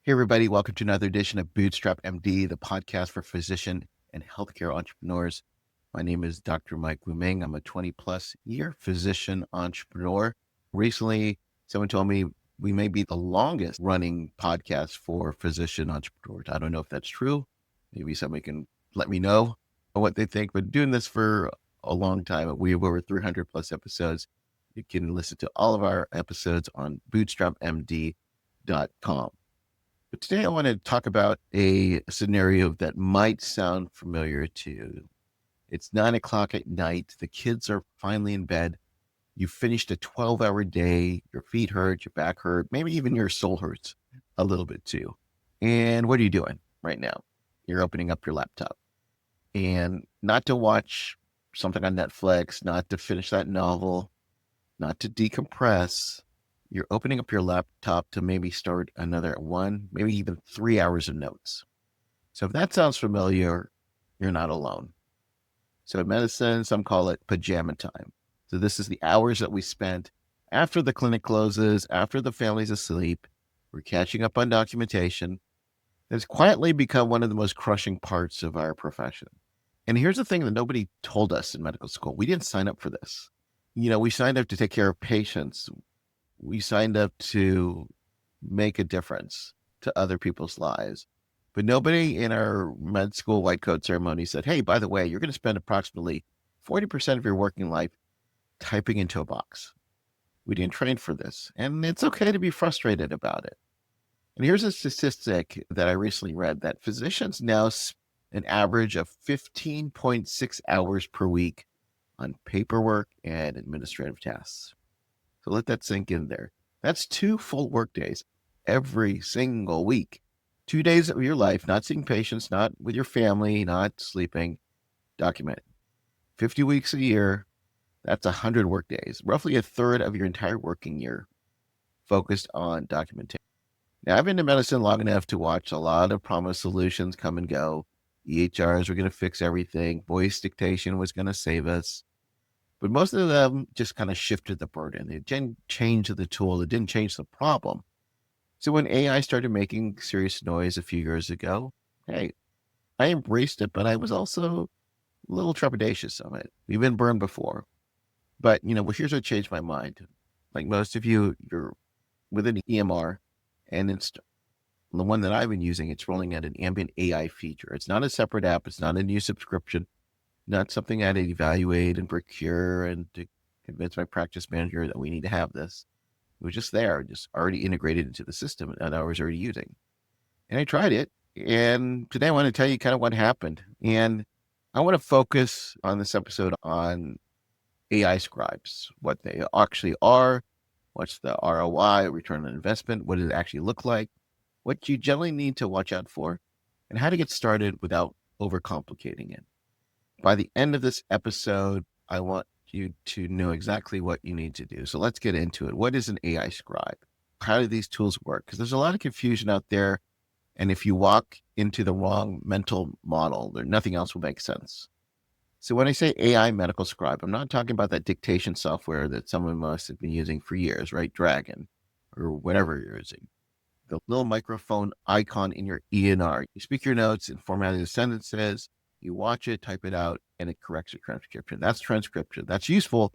Hey, everybody. Welcome to another edition of Bootstrap MD, the podcast for physician and healthcare entrepreneurs. My name is Dr. Mike Woo-Ming. I'm a 20-plus year physician entrepreneur. Recently, someone told me we may be the longest running podcast for physician entrepreneurs. I don't know if that's true. Maybe somebody can let me know what they think, but doing this for a long time. We have over 300 plus episodes. You can listen to all of our episodes on bootstrapmd.com. But today I want to talk about a scenario that might sound familiar to you. It's 9 o'clock at night. The kids are finally in bed. You finished a 12-hour day. Your feet hurt, your back hurt, maybe even your soul hurts a little bit too. And what are you doing right now? You're opening up your laptop, and not to watch something on Netflix, not to finish that novel, not to decompress. You're opening up your laptop to maybe start another 1, maybe even 3 hours of notes. So if that sounds familiar, you're not alone. So in medicine, some call it pajama time. So this is the hours that we spent after the clinic closes, after the family's asleep. We're catching up on documentation. It's quietly become one of the most crushing parts of our profession. And here's the thing that nobody told us in medical school. We didn't sign up for this. We signed up to take care of patients. We signed up to make a difference to other people's lives. But nobody in our med school white coat ceremony said, hey, by the way, you're going to spend approximately 40% of your working life typing into a box. We didn't train for this. And it's okay to be frustrated about it. And here's a statistic that I recently read that physicians now spend an average of 15.6 hours per week on paperwork and administrative tasks. So let that sink in there. That's 2 full work days every single week. 2 days of your life, not seeing patients, not with your family, not sleeping, documented. 50 weeks a year, that's 100 work days, roughly a third of your entire working year focused on documentation. Now, I've been in medicine long enough to watch a lot of promised solutions come and go. EHRs were going to fix everything. Voice dictation was going to save us. But most of them just kind of shifted the burden. It didn't change the tool. It didn't change the problem. So when AI started making serious noise a few years ago, hey, I embraced it, but I was also a little trepidatious of it. We've been burned before. But, here's what changed my mind. Like most of you, you're with an EMR, and it's the one that I've been using. It's rolling out an ambient AI feature. It's not a separate app. It's not a new subscription. Not something I'd evaluate and procure and to convince my practice manager that we need to have this. It was just there, just already integrated into the system that I was already using. And I tried it. And today I want to tell you kind of what happened. And I want to focus on this episode on AI scribes, what they actually are, what's the ROI, return on investment, what does it actually look like, what you generally need to watch out for, and how to get started without overcomplicating it. By the end of this episode, I want you to know exactly what you need to do. So let's get into it. What is an AI scribe? How do these tools work? Because there's a lot of confusion out there. And if you walk into the wrong mental model, nothing else will make sense. So when I say AI medical scribe, I'm not talking about that dictation software that some of us have been using for years, right? Dragon or whatever you're using. The little microphone icon in your ENR. You speak your notes and formatting the sentences. You watch it, type it out, and it corrects your transcription. That's transcription. That's useful,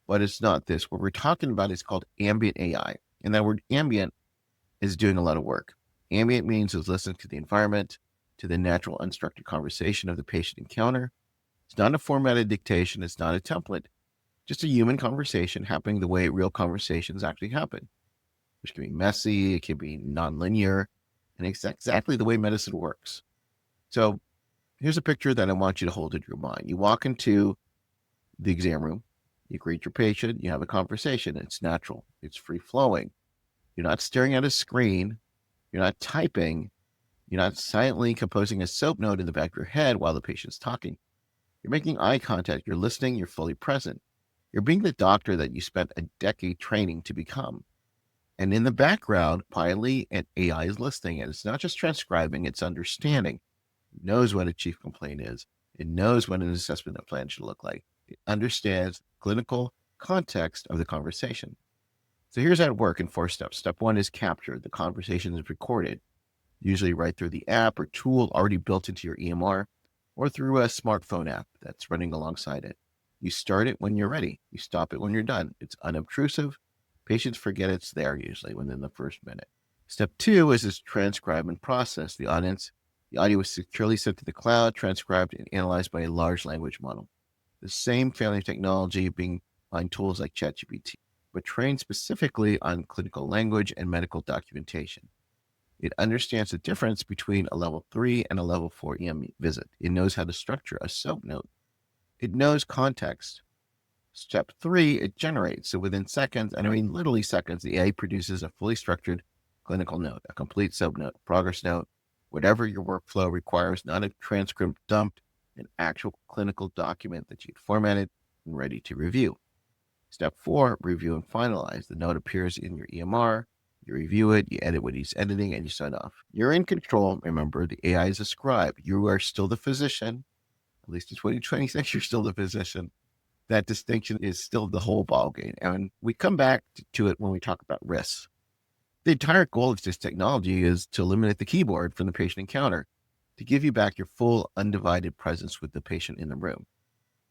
but it's not this. What we're talking about is called ambient AI. And that word ambient is doing a lot of work. Ambient means it's listening to the environment, to the natural unstructured conversation of the patient encounter. It's not a formatted dictation. It's not a template. Just a human conversation happening the way real conversations actually happen, which can be messy. It can be nonlinear, and it's exactly the way medicine works. So here's a picture that I want you to hold in your mind. You walk into the exam room, you greet your patient, you have a conversation. It's natural. It's free flowing. You're not staring at a screen. You're not typing. You're not silently composing a soap note in the back of your head while the patient's talking. You're making eye contact. You're listening. You're fully present. You're being the doctor that you spent a decade training to become. And in the background, quietly, an AI is listening. And it's not just transcribing, it's understanding. It knows what a chief complaint is. It knows what an assessment plan should look like. It understands clinical context of the conversation. So here's how it works in 4 steps. Step 1 is capture. The conversation is recorded. usually right through the app or tool already built into your EMR or through a smartphone app that's running alongside it. You start it when you're ready. You stop it when you're done. It's unobtrusive. Patients forget it's there usually within the first minute. Step 2 is this transcribe and process. The audio is securely sent to the cloud, transcribed, and analyzed by a large language model. The same family of technology being behind tools like ChatGPT, but trained specifically on clinical language and medical documentation. It understands the difference between a level 3 and a level 4 EM visit. It knows how to structure a SOAP note. It knows context. Step 3, it generates. So within seconds, and I mean literally seconds, the AI produces a fully structured clinical note, a complete SOAP note, progress note, whatever your workflow requires, not a transcript dumped, an actual clinical document that you've formatted and ready to review. Step 4, review and finalize. The note appears in your EMR. You review it, you edit what he's editing, and you sign off. You're in control. Remember, the AI is a scribe. You are still the physician. At least in 2026, you're still the physician. That distinction is still the whole ballgame. And we come back to it when we talk about risks. The entire goal of this technology is to eliminate the keyboard from the patient encounter, to give you back your full undivided presence with the patient in the room.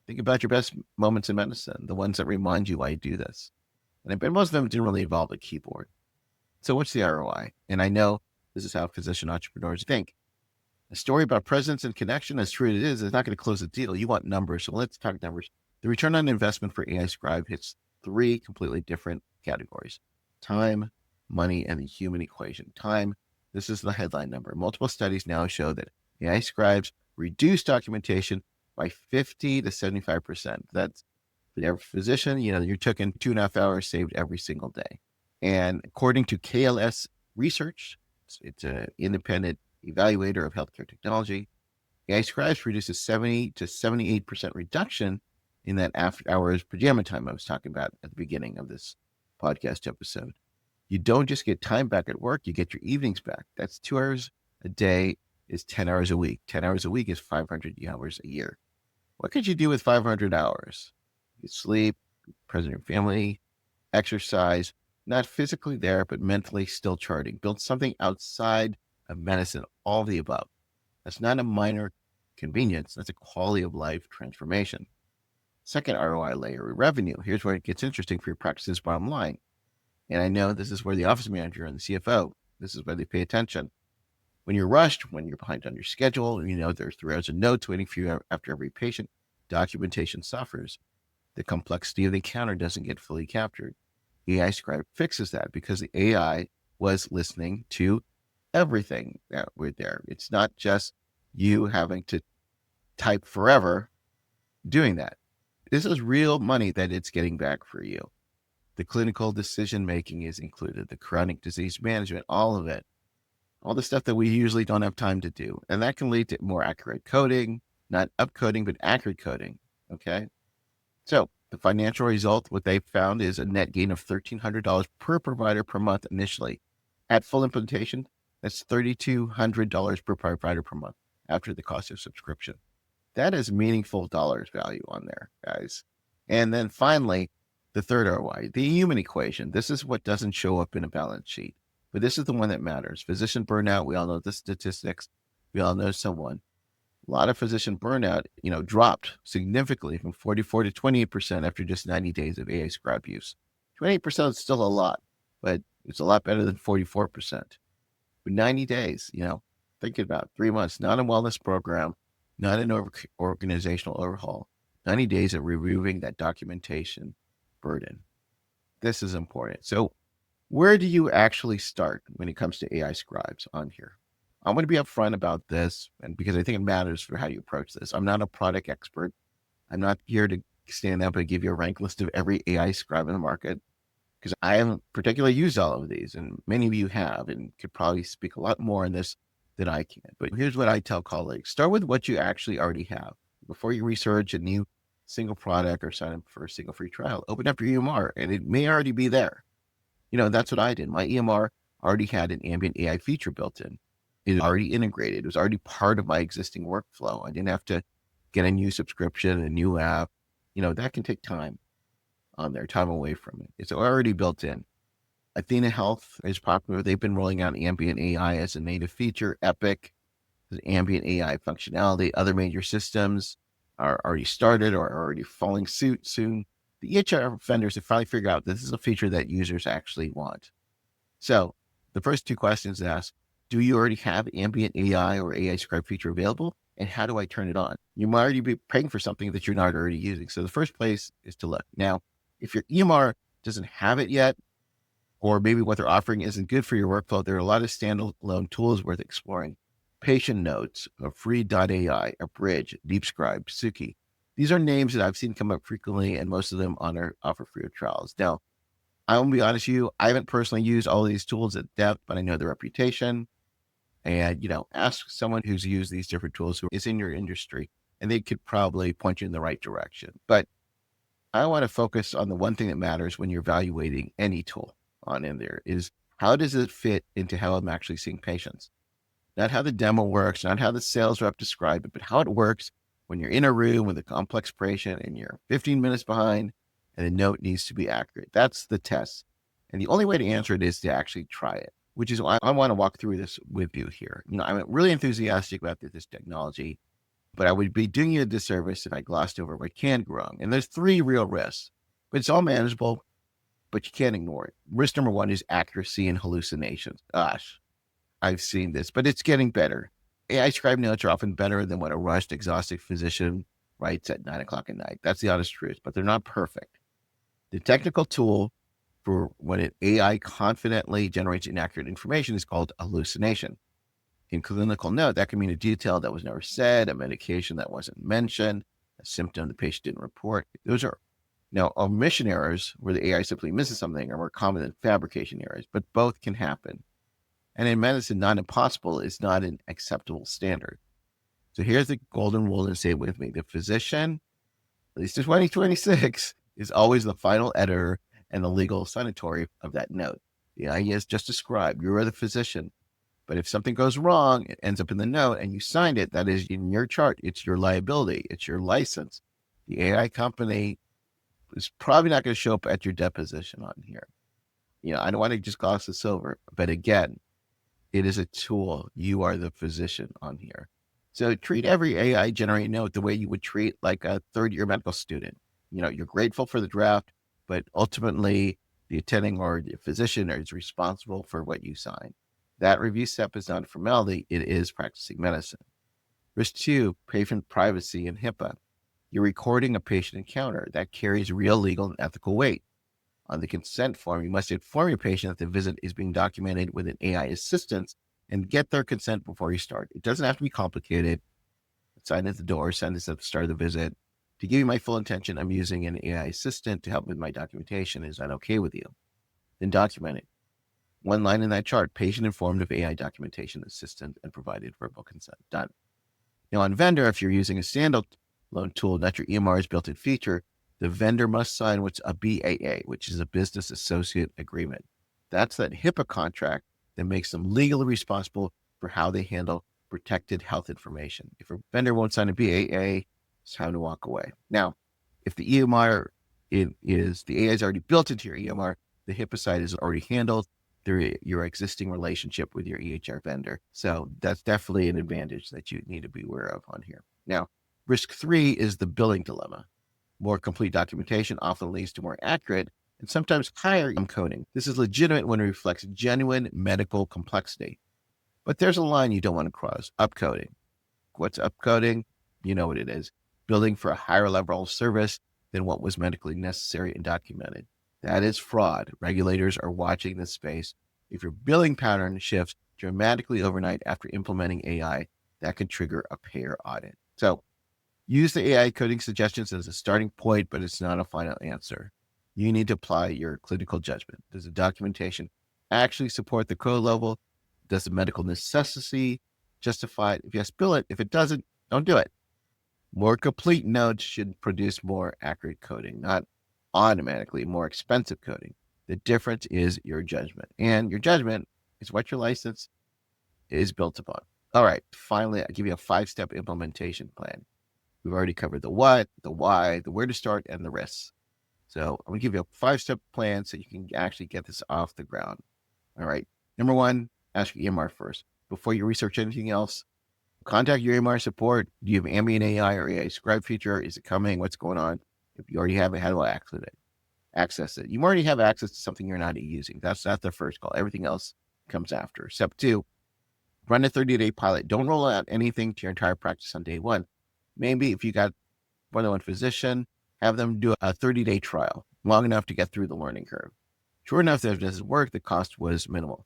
Think about your best moments in medicine, the ones that remind you why you do this. And I bet most of them didn't really involve a keyboard. So what's the ROI? And I know this is how physician entrepreneurs think. A story about presence and connection, as true as it is not going to close a deal. You want numbers. So let's talk numbers. The return on investment for AI Scribe hits 3 completely different categories: time, money, and the human equation. Time, this is the headline number. Multiple studies now show that AI Scribes reduce documentation by 50 to 75%. That's for every physician, you're taking 2.5 hours saved every single day. And according to KLS Research, it's an independent evaluator of healthcare technology, AI Scribes produces 70 to 78% reduction in that after hours pajama time I was talking about at the beginning of this podcast episode. You don't just get time back at work, you get your evenings back. That's 2 hours a day is 10 hours a week. 10 hours a week is 500 hours a year. What could you do with 500 hours? You sleep, present your family, exercise, not physically there, but mentally still charting. Build something outside of medicine, all the above. That's not a minor convenience. That's a quality of life transformation. Second ROI layer, revenue. Here's where it gets interesting for your practice's bottom line. And I know this is where the office manager and the CFO, this is where they pay attention. When you're rushed, when you're behind on your schedule, there's 3 hours of notes waiting for you after every patient, documentation suffers. The complexity of the encounter doesn't get fully captured. AI Scribe fixes that because the AI was listening to everything that were there. It's not just you having to type forever doing that. This is real money that it's getting back for you. The clinical decision-making is included, the chronic disease management, all of it, all the stuff that we usually don't have time to do. And that can lead to more accurate coding, not upcoding, but accurate coding. Okay. So the financial result, what they found is a net gain of $1,300 per provider per month initially. At full implementation, that's $3,200 per provider per month after the cost of subscription. That is meaningful dollars value on there, guys. And then finally, the third ROI, the human equation. This is what doesn't show up in a balance sheet, but this is the one that matters. Physician burnout, we all know the statistics. We all know someone. A lot of physician burnout, dropped significantly from 44 to 28% after just 90 days of AI Scribe use. 28% is still a lot, but it's a lot better than 44%. But 90 days, think about 3 months, not a wellness program, not an organizational overhaul, 90 days of removing that documentation burden. This is important. So where do you actually start when it comes to AI Scribes on here? I'm going to be upfront about this, and because I think it matters for how you approach this. I'm not a product expert. I'm not here to stand up and give you a rank list of every AI Scribe in the market, because I haven't particularly used all of these, and many of you have, and could probably speak a lot more on this than I can. But here's what I tell colleagues. Start with what you actually already have. Before you research a new single product or sign up for a single free trial, open up your EMR, and it may already be there. That's what I did. My EMR already had an ambient AI feature built in. It was already integrated. It was already part of my existing workflow. I didn't have to get a new subscription, a new app. That can take time on there, time away from it. It's already built in. Athena Health is popular. They've been rolling out ambient AI as a native feature. Epic, the ambient AI functionality. Other major systems are already started or are already following suit soon. The EHR vendors have finally figured out this is a feature that users actually want. So the first two questions ask, do you already have ambient AI or AI Scribe feature available? And how do I turn it on? You might already be paying for something that you're not already using. So the first place is to look. Now, if your EMR doesn't have it yet, or maybe what they're offering isn't good for your workflow, there are a lot of standalone tools worth exploring. Patient Notes, Free.ai, Abridge, DeepScribe, Suki. These are names that I've seen come up frequently, and most of them offer free trials. Now, I will be honest with you, I haven't personally used all of these tools at depth, but I know the reputation. And, ask someone who's used these different tools who is in your industry, and they could probably point you in the right direction. But I want to focus on the one thing that matters when you're evaluating any tool on in there is how does it fit into how I'm actually seeing patients? Not how the demo works, not how the sales rep described it, but how it works when you're in a room with a complex patient and you're 15 minutes behind and the note needs to be accurate. That's the test. And the only way to answer it is to actually try it, which is why I want to walk through this with you here. I'm really enthusiastic about this technology, but I would be doing you a disservice if I glossed over what can go wrong. And there's 3 real risks, but it's all manageable, but you can't ignore it. Risk number 1 is accuracy and hallucinations. Gosh, I've seen this, but it's getting better. AI scribe notes are often better than what a rushed, exhausted physician writes at 9:00 at night. That's the honest truth, but they're not perfect. The technical tool for when an AI confidently generates inaccurate information is called hallucination. In clinical note, that can mean a detail that was never said, a medication that wasn't mentioned, a symptom the patient didn't report. Those are now omission errors where the AI simply misses something are more common than fabrication errors, but both can happen. And in medicine, not impossible is not an acceptable standard. So here's the golden rule, and say it with me. The physician, at least in 2026, is always the final editor and the legal signatory of that note. The idea is just a scribe. You are the physician. But if something goes wrong, it ends up in the note and you signed it, that is in your chart. It's your liability. It's your license. The AI company is probably not going to show up at your deposition on here. I don't want to just gloss this over, but again, it is a tool. You are the physician on here. So treat every AI generated note the way you would treat like a third-year medical student. You're grateful for the draft, but ultimately the attending or the physician is responsible for what you sign. That review step is not a formality. It is practicing medicine. Risk 2, patient privacy and HIPAA. You're recording a patient encounter that carries real legal and ethical weight. On the consent form, you must inform your patient that the visit is being documented with an AI assistant and get their consent before you start. It doesn't have to be complicated. Sign at the door, send this at the start of the visit. To give you my full attention, I'm using an AI assistant to help with my documentation. Is that okay with you? Then document it. One line in that chart, patient informed of AI documentation assistant and provided verbal consent. Done. Now on vendor, if you're using a standalone tool, not your EMR's built-in feature, the vendor must sign what's a BAA, which is a business associate agreement. That's that HIPAA contract that makes them legally responsible for how they handle protected health information. If a vendor won't sign a BAA, it's time to walk away. Now, if the EMR the AI is already built into your EMR, the HIPAA side is already handled through your existing relationship with your EHR vendor. So that's definitely an advantage that you need to be aware of on here. Now, risk 3 is the billing dilemma. More complete documentation often leads to more accurate and sometimes higher coding. This is legitimate when it reflects genuine medical complexity. But there's a line you don't want to cross, upcoding. What's upcoding? You know what it is. Billing for a higher level of service than what was medically necessary and documented. That is fraud. Regulators are watching this space. If your billing pattern shifts dramatically overnight after implementing AI, that could trigger a payer audit. So use the AI coding suggestions as a starting point, but it's not a final answer. You need to apply your clinical judgment. Does the documentation actually support the code level? Does the medical necessity justify it? If yes, bill it. If it doesn't, don't do it. More complete notes should produce more accurate coding, not automatically more expensive coding. The difference is your judgment. And your judgment is what your license is built upon. All right, finally, I'll give you a 5-step implementation plan. We've already covered the what, the why, the where to start, and the risks. So I'm going to give you a 5-step plan so you can actually get this off the ground. All right. Number one, ask your EMR first. Before you research anything else, contact your EMR support. Do you have ambient AI or AI Scribe feature? Is it coming? What's going on? If you already have it, how do I access it? You already have access to something you're not using. That's the first call. Everything else comes after. Step two, run a 30-day pilot. Don't roll out anything to your entire practice on day one. Maybe if you got more than one physician, have them do a 30-day trial, long enough to get through the learning curve. Sure enough, if it doesn't work, the cost was minimal.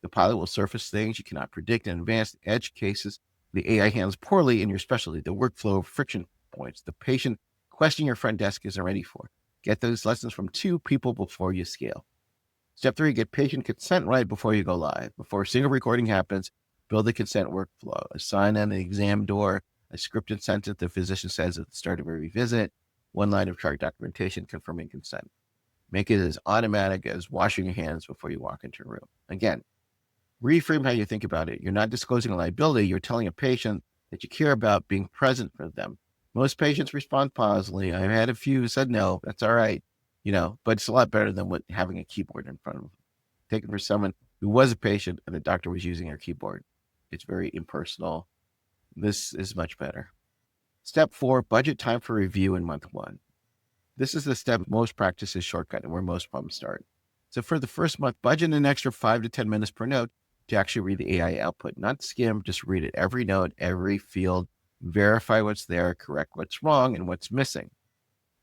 The pilot will surface things you cannot predict in advance, edge cases the AI handles poorly in your specialty, the workflow friction points, the patient question your front desk isn't ready for. Get those lessons from 2 people before you scale. Step 3, get patient consent right before you go live. Before a single recording happens, build a consent workflow. Assign an exam door, a scripted sentence the physician says at the start of every visit, 1 line of chart documentation confirming consent. Make it as automatic as washing your hands before you walk into a room. Again, reframe how you think about it. You're not disclosing a liability. You're telling a patient that you care about being present for them. Most patients respond positively. I've had a few who said no, that's all right, but it's a lot better than having a keyboard in front of them. Take it for someone who was a patient and the doctor was using their keyboard. It's very impersonal. This is much better. Step 4, budget time for review in month 1. This is the step most practices shortcut and where most problems start. So for the first month, budget an extra 5 to 10 minutes per note to actually read the AI output, not skim, just read it. Every note, every field, verify what's there, correct what's wrong and what's missing.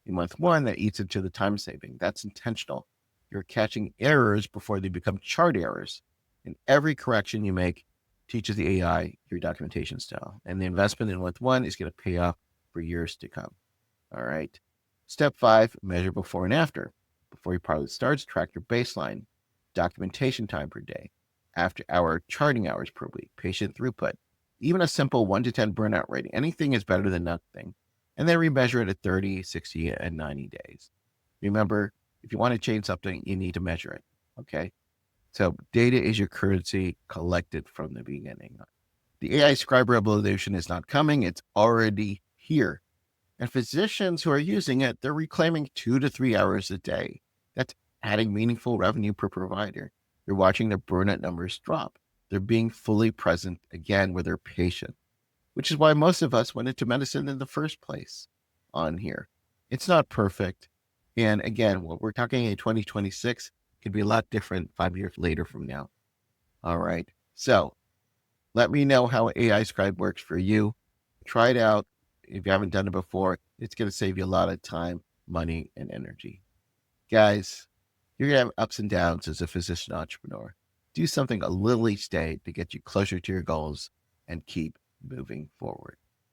In month 1, that eats into the time saving. That's intentional. You're catching errors before they become chart errors. And every correction you make teaches the AI your documentation style. And the investment in month 1 is going to pay off for years to come. All right. Step 5, measure before and after. Before your pilot starts, track your baseline, documentation time per day, after hour charting hours per week, patient throughput, even a simple 1 to 10 burnout rating. Anything is better than nothing. And then remeasure it at 30, 60, and 90 days. Remember, if you want to change something, you need to measure it. Okay. So data is your currency collected from the beginning. The AI Scribe Revolution is not coming. It's already here. And physicians who are using it, they're reclaiming 2 to 3 hours a day. That's adding meaningful revenue per provider. They're watching their burnout numbers drop. They're being fully present again with their patient, which is why most of us went into medicine in the first place on here. It's not perfect. And again, what we're talking in 2026 could be a lot different 5 years later from now. All right. So let me know how AI Scribe works for you. Try it out. If you haven't done it before, it's going to save you a lot of time, money, and energy. Guys, you're going to have ups and downs as a physician entrepreneur. Do something a little each day to get you closer to your goals and keep moving forward.